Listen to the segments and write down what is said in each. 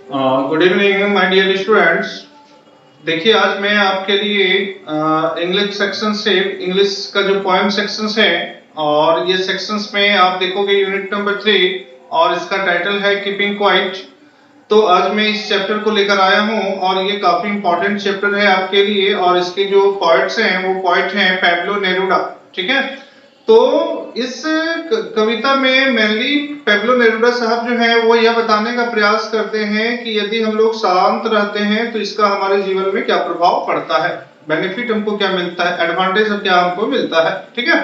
Good evening my dear students. देखिए आज मैं आपके लिए इंग्लिश सेक्शन से इंग्लिश का जो पोएम सेक्शंस है और ये सेक्शंस में आप देखोगे यूनिट नंबर 3 और इसका टाइटल है कीपिंग क्वाइट। तो आज मैं इस चैप्टर को लेकर आया हूं और ये काफी इंपॉर्टेंट चैप्टर है आपके लिए और इसके जो पोएट्स हैं वो पोएट हैं पैब्लो नेरुडा। ठीक है, तो इस कविता में मेनली पेब्लो नेरुडा साहब जो हैं वो यह बताने का प्रयास करते हैं कि यदि हम लोग शांत रहते हैं तो इसका हमारे जीवन में क्या प्रभाव पड़ता है, बेनिफिट हमको क्या मिलता है, एडवांटेज क्या हमको मिलता है। ठीक है,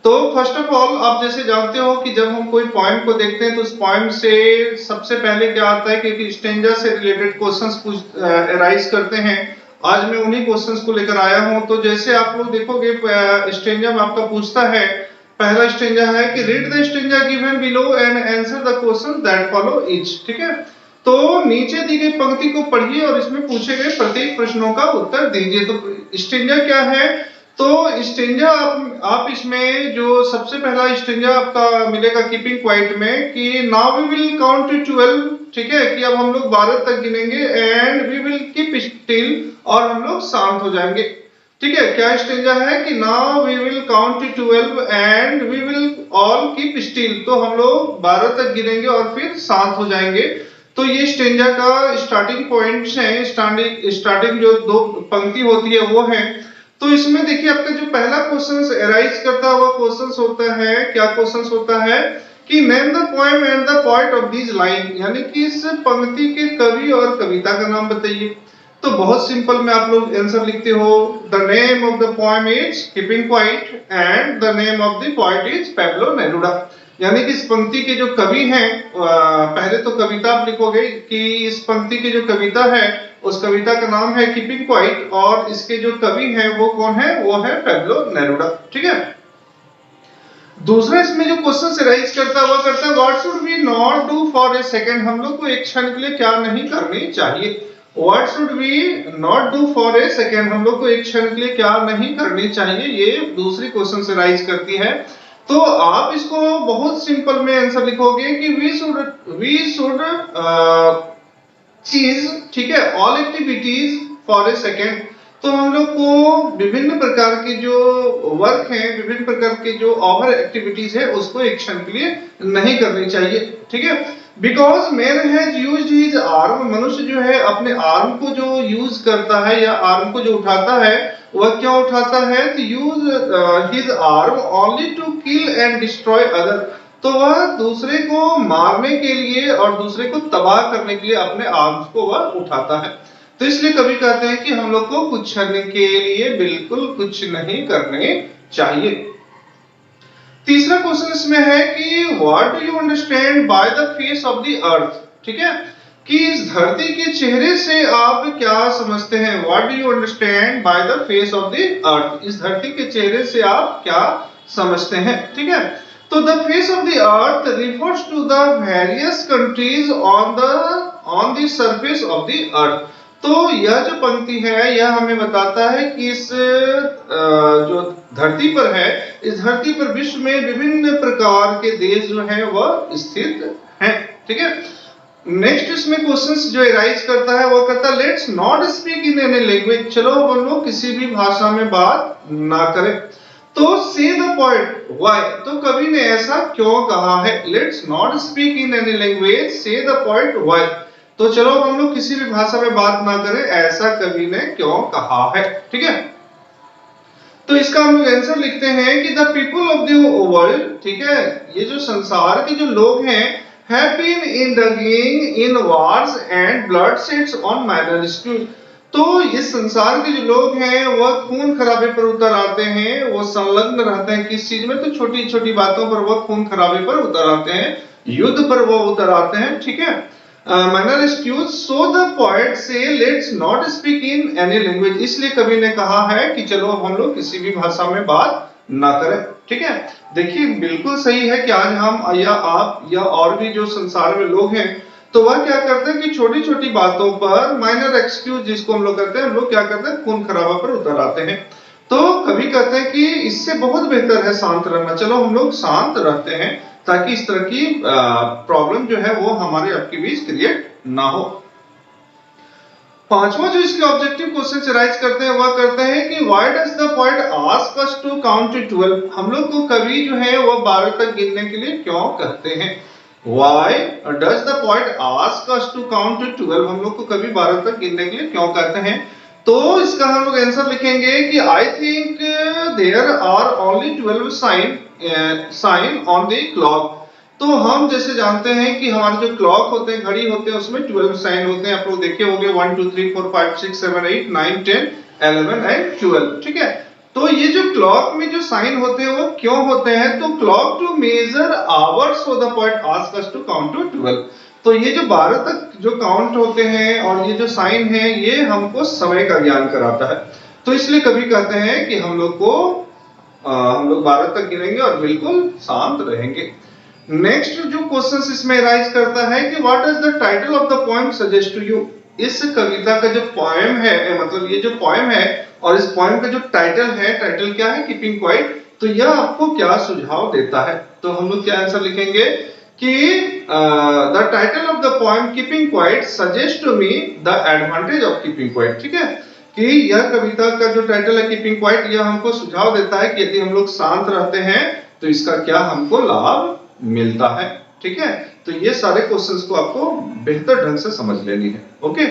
तो फर्स्ट ऑफ ऑल आप जैसे जानते हो कि जब हम कोई पोएम को देखते हैं तो उस पोएम से सबसे पहले क्या आता है कि स्टेंजा से रिलेटेड क्वेश्चंस अराइज करते हैं। आज मैं उन्हीं क्वेश्चंस को लेकर आया हूं। तो जैसे आप लोग देखोगे स्टेंजा में आपका पूछता है, पहला स्टेंजा है कि read the stanza given below and answer the question that follow each. ठीक है, तो नीचे दी गई पंक्ति को पढ़िए और इसमें पूछे गए प्रत्येक प्रश्नों का उत्तर दीजिए। तो स्टेंजा क्या है, तो स्टेंजा आप इसमें जो सबसे पहला स्टेंजा आपका मिलेगा कीपिंग क्वाइट में कि now we will count to 12। ठीक है, कि अब हम लोग 12 तक गिनेंगे and we will keep still और हम लोग शांत हो जाएंगे। ठीक है, क्या स्टेंजा है कि now we will count to 12 and we will all keep still, तो हम लोग 12 तक गिनेंगे और फिर शांत हो जाएंगे। तो ये स्टेंजा का स्टार्टिंग पॉइंट्स हैं, स्टार्टिंग जो दो पंक्ति होती है वो है। तो इसमें देखिए आपका जो पहला क्वेश्चन अराइज करता है वो क्वेश्चन होता है, क्या क्वेश्चन होता है कि name the poem and the poet of this line, यानी कि इस पंक्ति के कवि और कविता का नाम बताइए। तो बहुत सिंपल में आप लोग आंसर लिखते हो, the name of the poem is keeping quiet and the name of the poet is Pablo Neruda. यानी कि इस पंक्ति के जो कवि हैं, पहले तो कविता आप लिखोगे कि इस पंक्ति की जो कविता है उस कविता का नाम है कीपिंग क्वाइट और इसके जो कवि हैं वो कौन है, वो है पेब्लो नेरुडा। ठीक है, दूसरा इसमें जो क्वेश्चन राइज करता है वो करता है what should we not do for a second, हम लोग को एक क्षण के लिए क्या नहीं करनी चाहिए। What should we not do for a second, हम लोग को एक क्षण के लिए क्या नहीं करनी चाहिए, ये दूसरी क्वेश्चन से राइज करती है। तो आप इसको बहुत सिंपल में आंसर लिखोगे कि वी शुड चीज, ठीक है, all activities for a second. तो हम लोग को विभिन्न प्रकार के जो वर्क हैं, विभिन्न प्रकार के जो ओवर एक्टिविटीज है उसको एक क्षण के लिए नहीं करनी चाहिए। ठीक है, because man has used his arm, मनुष्य जो है अपने आर्म को जो यूज करता है या आर्म को जो उठाता है वह क्या उठाता है, तो use his arm only to kill and destroy other, तो वह दूसरे को मारने के लिए और दूसरे को तबाह करने के लिए अपने आर्म्स को वह उठाता है। तो इसलिए कभी कहते हैं कि हम लोग को कुछ क्षण के लिए बिल्कुल कुछ नहीं करने चाहिए। तीसरा क्वेश्चन इसमें है कि what do you understand by the face of the अर्थ। ठीक है, कि इस धरती के चेहरे से आप क्या समझते हैं, what do you understand by the face of the अर्थ, इस धरती के चेहरे से आप क्या समझते हैं। ठीक है, तो the face of the earth refers to the various countries on the surface of the earth. तो यह जो पंक्ति है यह हमें बताता है कि इस जो धरती पर है, इस धरती पर विश्व में विभिन्न प्रकार के देश जो है वह स्थित हैं। ठीक है, नेक्स्ट इसमें क्वेश्चंस जो राइज करता है वो कहता है let's not speak in any language, चलो हम लोग किसी भी भाषा में बात ना करें। तो से द पॉइंट व्हाई, तो कवि ने ऐसा क्यों कहा है, let's not speak in any language से द पॉइंट व्हाई, तो चलो हम लोग किसी भी भाषा में बात ना करें, ऐसा कवि ने क्यों कहा है। ठीक है, तो इसका हम लोग आंसर लिखते हैं कि the people of the world, ठीक है, ये जो संसार के जो लोग हैं, have been indulging in wars and bloodsheds on minor dispute, तो इस संसार के जो लोग हैं वह खून खराबे पर उतर आते हैं, वो संलग्न रहते हैं किस चीज में, तो छोटी छोटी बातों पर वह खून खराबे पर उतर आते हैं, युद्ध पर वो उतर आते हैं। ठीक है, minor dispute, so the poet say let's not speak in any language, इसलिए कवि ने कहा है कि चलो हम लोग किसी भी भाषा में बात ना करें। ठीक है, देखिए बिल्कुल सही है कि आज हम या आप या और भी जो संसार में लोग हैं तो वह क्या करते हैं कि छोटी छोटी बातों पर माइनर एक्सक्यूज जिसको हम लोग करते हैं, हम लोग क्या करते हैं खून खराबा पर उतर आते हैं। तो कभी कहते हैं कि इससे बहुत बेहतर है शांत रहना, चलो हम लोग शांत रहते हैं ताकि इस तरह की प्रॉब्लम जो है वो हमारे आपके बीच क्रिएट ना हो। पांचवा जो इसके ऑब्जेक्टिव क्वेश्चन राइज करते हैं वह करते हैं कि why does the poet ask us to count to 12। हम लोग को कवि जो है वो 12 तक गिनने के लिए क्यों कहते हैं। Why does the poet ask us to count to 12, हम लोग को कवि 12 तक गिनने के लिए क्यों कहते हैं। तो इसका हम लोग आंसर लिखेंगे कि I think there are only 12 sign on the clock. तो हम जैसे जानते हैं कि हमारे जो क्लॉक होते हैं, घड़ी होते हैं, उसमें 12 साइन होते हैं। आप लोग देखे होंगे 1 2 3 4 5 6 7 8 9 10 11 एंड 12। ठीक है, तो ये जो क्लॉक में जो साइन होते हैं वो क्यों होते हैं। तो clock to measure hours, so the poet ask us to count to 12। तो ये जो 12 तक जो काउंट होते हैं और ये जो साइन है ये हमको समय का ज्ञान कराता है। तो इसलिए कभी कहते हैं कि हम लोग 12 तक गिनेंगे और बिल्कुल शांत रहेंगे। नेक्स्ट जो क्वेश्चन इसमें राइज करता है कि what is the title of the poem suggest to you. इस कविता का जो पोएम है, मतलब ये जो पोएम है और इस पोएम का जो टाइटल है, टाइटल क्या है, कीपिंग क्वाइट, तो यह आपको क्या सुझाव देता है। तो हम लोग क्या आंसर लिखेंगे कि the title of the poem keeping quiet suggest to me the advantage of keeping quiet. ठीक है, कि यह कविता का जो टाइटल है कीपिंग क्वाइट, यह हमको सुझाव देता है कि यदि हम लोग शांत रहते हैं तो इसका क्या हमको लाभ मिलता है। ठीक है, तो ये सारे क्वेश्चंस को आपको बेहतर ढंग से समझ लेनी है। ओके।